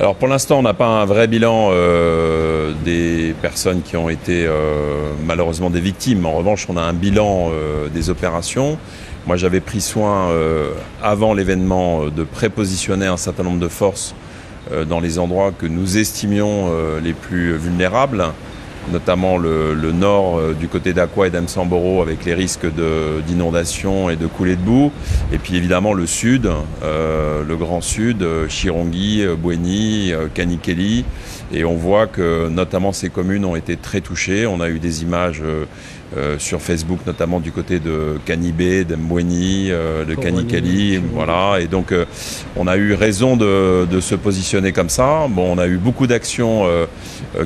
Alors pour l'instant, on n'a pas un vrai bilan des personnes qui ont été malheureusement des victimes. En revanche, on a un bilan des opérations. Moi, j'avais pris soin avant l'événement de prépositionner un certain nombre de forces dans les endroits que nous estimions les plus vulnérables, notamment le nord du côté d'Aqua et d'Msamboro avec les risques d'inondation et de coulées de boue, et puis évidemment le sud, le grand sud, Chirongui, Bweni, Kanikeli, et on voit que notamment ces communes ont été très touchées. On a eu des images sur Facebook, notamment du côté de Kanibé, d'Mbweni, de Kanikeli, voilà. Et donc on a eu raison de se positionner comme ça. Bon, on a eu beaucoup d'actions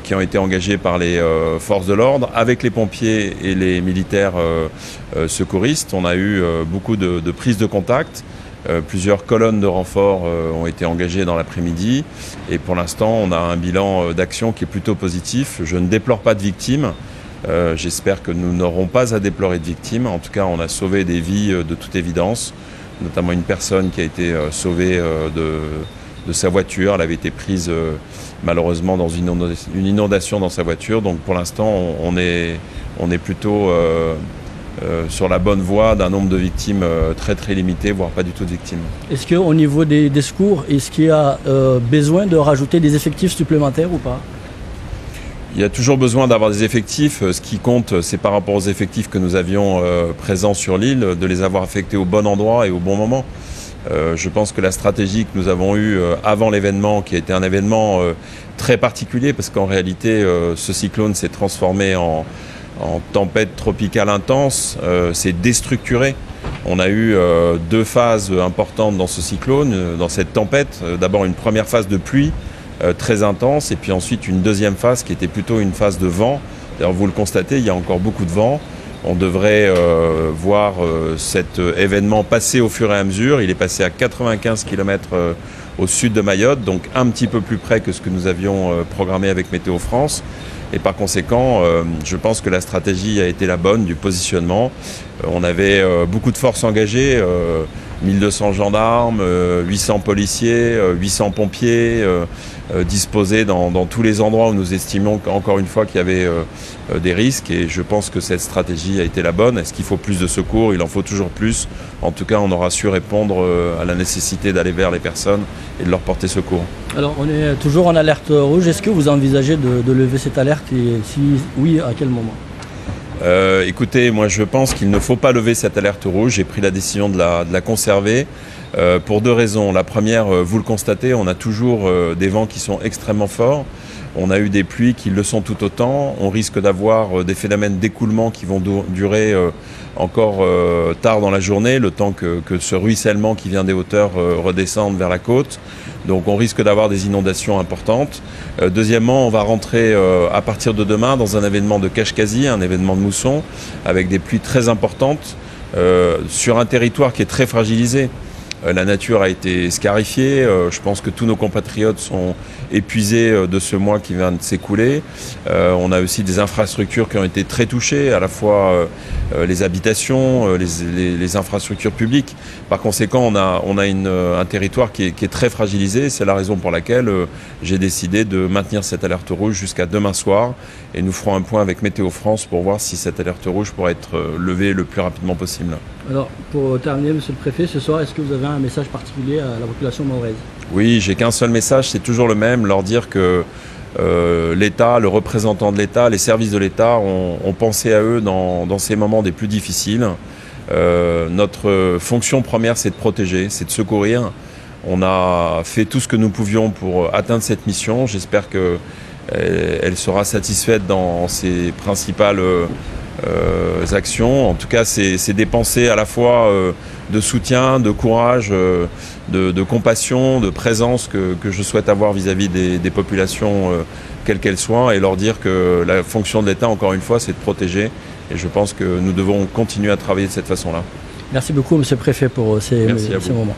qui ont été engagées par les forces de l'ordre avec les pompiers et les militaires secouristes. On a eu beaucoup de prises de contact. Plusieurs colonnes de renforts ont été engagées dans l'après-midi. Et pour l'instant, on a un bilan d'action qui est plutôt positif. Je ne déplore pas de victimes. J'espère que nous n'aurons pas à déplorer de victimes. En tout cas, on a sauvé des vies de toute évidence, notamment une personne qui a été sauvée de sa voiture. Elle avait été prise malheureusement dans une inondation dans sa voiture. Donc pour l'instant, on est plutôt sur la bonne voie d'un nombre de victimes très très limité, voire pas du tout de victimes. Est-ce qu'au niveau des secours, est-ce qu'il y a besoin de rajouter des effectifs supplémentaires ou pas ? Il y a toujours besoin d'avoir des effectifs. Ce qui compte, c'est par rapport aux effectifs que nous avions présents sur l'île, de les avoir affectés au bon endroit et au bon moment. Je pense que la stratégie que nous avons eue avant l'événement, qui a été un événement très particulier, parce qu'en réalité, ce cyclone s'est transformé en tempête tropicale intense, s'est déstructuré. On a eu deux phases importantes dans ce cyclone, dans cette tempête. D'abord une première phase de pluie, très intense, et puis ensuite une deuxième phase qui était plutôt une phase de vent. D'ailleurs, vous le constatez, il y a encore beaucoup de vent. On devrait voir cet événement passer au fur et à mesure. Il est passé à 95 km au sud de Mayotte, donc un petit peu plus près que ce que nous avions programmé avec Météo France. Et par conséquent, je pense que la stratégie a été la bonne du positionnement. On avait beaucoup de forces engagées, 1200 gendarmes, 800 policiers, 800 pompiers disposés dans tous les endroits où nous estimions encore une fois qu'il y avait des risques. Et je pense que cette stratégie a été la bonne. Est-ce qu'il faut plus de secours ? Il en faut toujours plus. En tout cas, on aura su répondre à la nécessité d'aller vers les personnes et de leur porter secours. Alors, on est toujours en alerte rouge. Est-ce que vous envisagez de lever cette alerte et si oui, à quel moment ? Écoutez, moi je pense qu'il ne faut pas lever cette alerte rouge. J'ai pris la décision de la conserver pour deux raisons. La première, vous le constatez, on a toujours des vents qui sont extrêmement forts. On a eu des pluies qui le sont tout autant. On risque d'avoir des phénomènes d'écoulement qui vont durer encore tard dans la journée, le temps que ce ruissellement qui vient des hauteurs redescende vers la côte. Donc on risque d'avoir des inondations importantes. Deuxièmement, on va rentrer à partir de demain dans un événement de Kashkazi, un événement de mousson, avec des pluies très importantes sur un territoire qui est très fragilisé. La nature a été scarifiée. Je pense que tous nos compatriotes sont épuisés de ce mois qui vient de s'écouler. On a aussi des infrastructures qui ont été très touchées, à la fois les habitations, les infrastructures publiques. Par conséquent, on a un territoire qui est très fragilisé. C'est la raison pour laquelle j'ai décidé de maintenir cette alerte rouge jusqu'à demain soir. Et nous ferons un point avec Météo France pour voir si cette alerte rouge pourra être levée le plus rapidement possible. Alors, pour terminer, Monsieur le Préfet, ce soir, est-ce que vous avez un message particulier à la population mahoraise ? Oui, j'ai qu'un seul message, c'est toujours le même, leur dire que l'État, le représentant de l'État, les services de l'État ont pensé à eux dans ces moments des plus difficiles. Notre fonction première, c'est de protéger, c'est de secourir. On a fait tout ce que nous pouvions pour atteindre cette mission. J'espère qu'elle sera satisfaite dans ses principales actions. En tout cas, c'est des pensées à la fois de soutien, de courage, de compassion, de présence que je souhaite avoir vis-à-vis des populations, quelles qu'elles soient, et leur dire que la fonction de l'État, encore une fois, c'est de protéger. Et je pense que nous devons continuer à travailler de cette façon-là. Merci beaucoup, Monsieur le Préfet, pour ces moments.